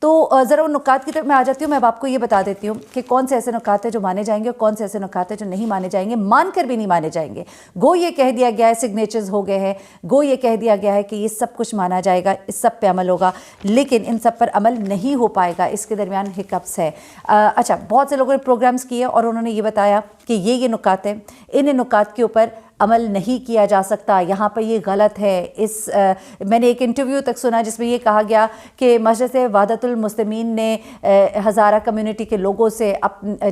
تو ذرا ان نکات کی طرف میں آ جاتی ہوں. میں اب آپ کو یہ بتا دیتی ہوں کہ کون سے ایسے نکات ہیں جو مانے جائیں گے اور کون سے ایسے نکات ہیں جو نہیں مانے جائیں گے, مان کر بھی نہیں مانے جائیں گے. گو یہ کہہ دیا گیا ہے, سگنیچرز ہو گئے ہیں, گو یہ کہہ دیا گیا ہے کہ یہ سب کچھ مانا جائے گا, اس سب پہ عمل ہوگا, لیکن ان سب پر عمل نہیں ہو پائے گا. اس کے درمیان ہکپس ہے. اچھا, بہت سے لوگوں نے پروگرامز کیے اور انہوں نے یہ بتایا کہ یہ نکات ہیں, ان نکات کے اوپر عمل نہیں کیا جا سکتا, یہاں پر یہ غلط ہے. میں نے ایک انٹرویو تک سنا جس میں یہ کہا گیا کہ مجلس وحدت المسلمین نے ہزارہ کمیونٹی کے لوگوں سے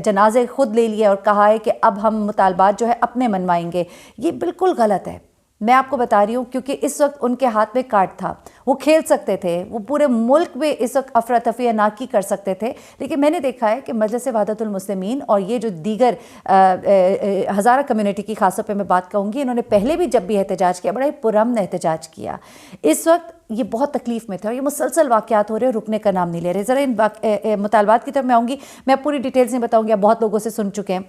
جنازے خود لے لیے اور کہا ہے کہ اب ہم مطالبات جو ہے اپنے منوائیں گے. یہ بالکل غلط ہے. میں آپ کو بتا رہی ہوں کیونکہ اس وقت ان کے ہاتھ میں کارڈ تھا, وہ کھیل سکتے تھے, وہ پورے ملک میں اس وقت افراتفری ناکی کر سکتے تھے. لیکن میں نے دیکھا ہے کہ مجلس وحدت المسلمین اور یہ جو دیگر ہزارہ کمیونٹی کی خاص طور پہ میں بات کہوں گی, انہوں نے پہلے بھی جب بھی احتجاج کیا بڑا ہی پرامن احتجاج کیا. اس وقت یہ بہت تکلیف میں تھے اور یہ مسلسل واقعات ہو رہے ہیں, رکنے کا نام نہیں لے رہے. ذرا ان مطالبات کی طرف میں آؤں گی. میں پوری ڈیٹیلز نہیں بتاؤں گی, بہت لوگوں سے سن چکے ہیں.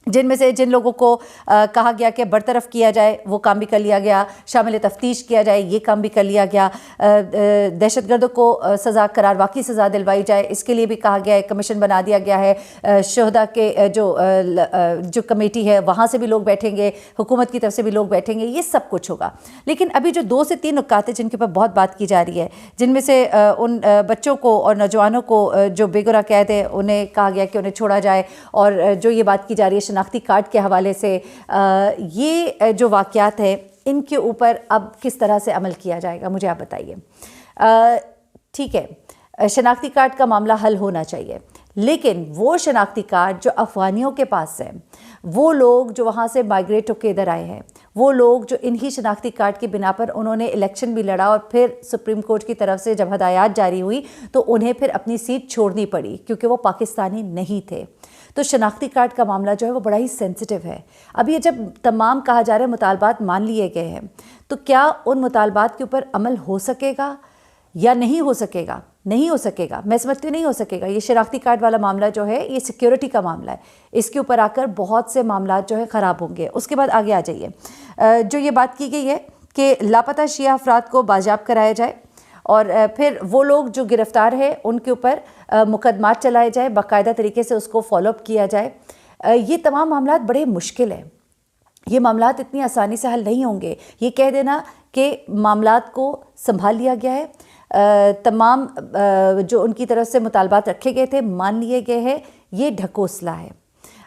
جن میں سے جن لوگوں کو کہا گیا کہ برطرف کیا جائے وہ کام بھی کر لیا گیا, شامل تفتیش کیا جائے یہ کام بھی کر لیا گیا, دہشت گردوں کو سزا قرار واقعی سزا دلوائی جائے اس کے لیے بھی کہا گیا ہے, کمیشن بنا دیا گیا ہے. شہداء کے جو کمیٹی ہے وہاں سے بھی لوگ بیٹھیں گے, حکومت کی طرف سے بھی لوگ بیٹھیں گے, یہ سب کچھ ہوگا. لیکن ابھی جو 2 سے 3 نکات ہیں جن کے اوپر بہت بات کی جا رہی ہے, جن میں سے ان بچوں کو اور نوجوانوں کو جو بے گناہ قید ہے انہیں کہا گیا کہ انہیں چھوڑا جائے, اور جو یہ بات کی جا رہی ہے شناختی کارڈ کے حوالے سے, یہ جو واقعات ہیں ان کے اوپر اب کس طرح سے عمل کیا جائے گا, مجھے آپ بتائیے. ٹھیک ہے, شناختی کارڈ کا معاملہ حل ہونا چاہیے, لیکن وہ شناختی کارڈ جو افغانیوں کے پاس ہے, وہ لوگ جو وہاں سے مائیگریٹ ہو کے ادھر آئے ہیں, وہ لوگ جو انہی شناختی کارڈ کی بنا پر انہوں نے الیکشن بھی لڑا اور پھر سپریم کورٹ کی طرف سے جب ہدایات جاری ہوئی تو انہیں پھر اپنی سیٹ چھوڑنی پڑی کیونکہ وہ پاکستانی نہیں تھے. تو شناختی کارڈ کا معاملہ جو ہے وہ بڑا ہی سینسٹیو ہے. اب یہ جب تمام کہا جا رہا ہے مطالبات مان لیے گئے ہیں, تو کیا ان مطالبات کے اوپر عمل ہو سکے گا یا نہیں ہو سکے گا؟ نہیں ہو سکے گا, میں سمجھتی ہوں نہیں ہو سکے گا. یہ شناختی کارڈ والا معاملہ جو ہے یہ سیکیورٹی کا معاملہ ہے, اس کے اوپر آ کر بہت سے معاملات جو ہے خراب ہوں گے. اس کے بعد آگے آ جائیے, جو یہ بات کی گئی ہے کہ لاپتہ شیعہ افراد کو بازیاب کرایا جائے اور پھر وہ لوگ جو گرفتار ہیں ان کے اوپر مقدمات چلائے جائے, باقاعدہ طریقے سے اس کو فالو اپ کیا جائے. یہ تمام معاملات بڑے مشکل ہیں, یہ معاملات اتنی آسانی سے حل نہیں ہوں گے. یہ کہہ دینا کہ معاملات کو سنبھال لیا گیا ہے, تمام جو ان کی طرف سے مطالبات رکھے گئے تھے مان لیے گئے ہیں, یہ ڈھکوسلا ہے.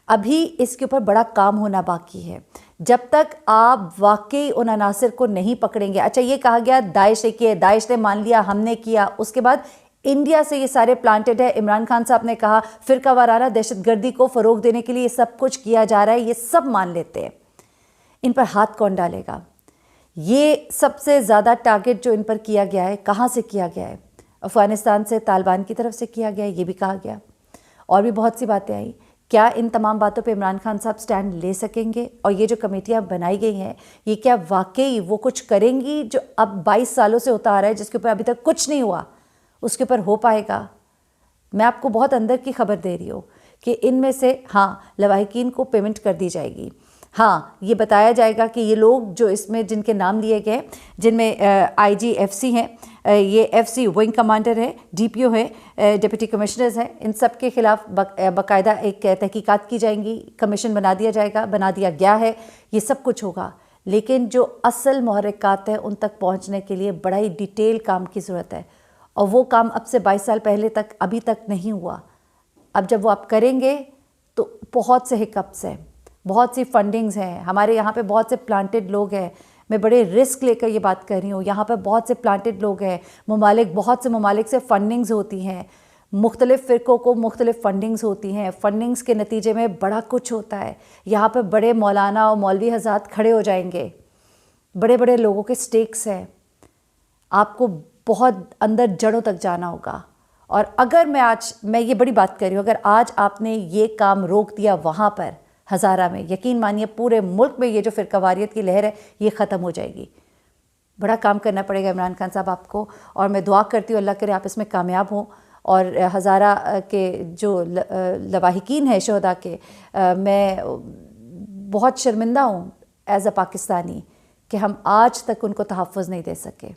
ابھی اس کے اوپر بڑا کام ہونا باقی ہے. جب تک آپ واقعی ان عناصر کو نہیں پکڑیں گے. اچھا, یہ کہا گیا داعش نے کیا, داعش نے مان لیا, ہم نے کیا, اس کے بعد انڈیا سے یہ سارے پلانٹڈ ہے. عمران خان صاحب نے کہا فرقہ وارانہ دہشت گردی کو فروغ دینے کے لیے یہ سب کچھ کیا جا رہا ہے, یہ سب مان لیتے ہیں. ان پر ہاتھ کون ڈالے گا؟ یہ سب سے زیادہ ٹارگٹ جو ان پر کیا گیا ہے کہاں سے کیا گیا ہے؟ افغانستان سے, طالبان کی طرف سے کیا گیا ہے, یہ بھی کہا گیا. اور بھی بہت سی باتیں آئیں. کیا ان تمام باتوں پہ عمران خان صاحب سٹینڈ لے سکیں گے؟ اور یہ جو کمیٹیاں بنائی گئی ہیں یہ کیا واقعی وہ کچھ کریں گی جو اب 22 سالوں سے ہوتا آ رہا ہے, جس کے اوپر ابھی تک کچھ نہیں ہوا, اس کے اوپر ہو پائے گا؟ میں آپ کو بہت اندر کی خبر دے رہی ہوں کہ ان میں سے ہاں لواحقین کو پیمنٹ کر دی جائے گی. ہاں, یہ بتایا جائے گا کہ یہ لوگ جو اس میں جن کے نام لیے گئے, جن میں آئی جی ایف سی ہیں, یہ ایف سی ونگ کمانڈر ہے, ڈی پی او ہے, ڈپٹی کمشنرز ہیں, ان سب کے خلاف باقاعدہ ایک تحقیقات کی جائیں گی, کمیشن بنا دیا جائے گا, بنا دیا گیا ہے, یہ سب کچھ ہوگا. لیکن جو اصل محرکات ہیں ان تک پہنچنے کے لیے بڑا ہی ڈیٹیل کام کی ضرورت ہے, اور وہ کام اب سے 22 سال پہلے تک ابھی تک نہیں ہوا. اب جب وہ آپ کریں گے تو بہت سے ہکپس ہیں, بہت سی فنڈنگز ہیں. ہمارے یہاں پہ بہت سے پلانٹڈ لوگ ہیں, میں بڑے رسک لے کر یہ بات کر رہی ہوں. یہاں پہ بہت سے پلانٹڈ لوگ ہیں, بہت سے ممالک سے فنڈنگز ہوتی ہیں, مختلف فرقوں کو مختلف فنڈنگز ہوتی ہیں, فنڈنگز کے نتیجے میں بڑا کچھ ہوتا ہے. یہاں پہ بڑے مولانا اور مولوی حضرات کھڑے ہو جائیں گے, بڑے بڑے لوگوں کے سٹیکس ہیں. آپ کو بہت اندر جڑوں تک جانا ہوگا. اور اگر میں یہ بڑی بات کر رہی ہوں, اگر آج آپ نے یہ کام روک دیا وہاں پر ہزارہ میں, یقین مانیے پورے ملک میں یہ جو فرقہ واریت کی لہر ہے یہ ختم ہو جائے گی. بڑا کام کرنا پڑے گا عمران خان صاحب آپ کو, اور میں دعا کرتی ہوں اللہ کرے آپ اس میں کامیاب ہوں. اور ہزارہ کے جو لواحقین ہیں شہداء کے, میں بہت شرمندہ ہوں ایز اے پاکستانی کہ ہم آج تک ان کو تحفظ نہیں دے سکے.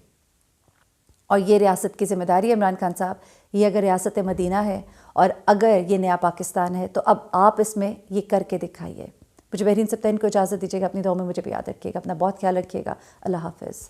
اور یہ ریاست کی ذمہ داری ہے عمران خان صاحب، یہ اگر ریاست مدینہ ہے اور اگر یہ نیا پاکستان ہے تو اب آپ اس میں یہ کر کے دکھائیے۔ مجھے بحرین سبطین کو اجازت دیجیے گا، اپنی دعاؤں میں مجھے بھی یاد رکھیے گا، اپنا بہت خیال رکھیے گا۔ اللہ حافظ۔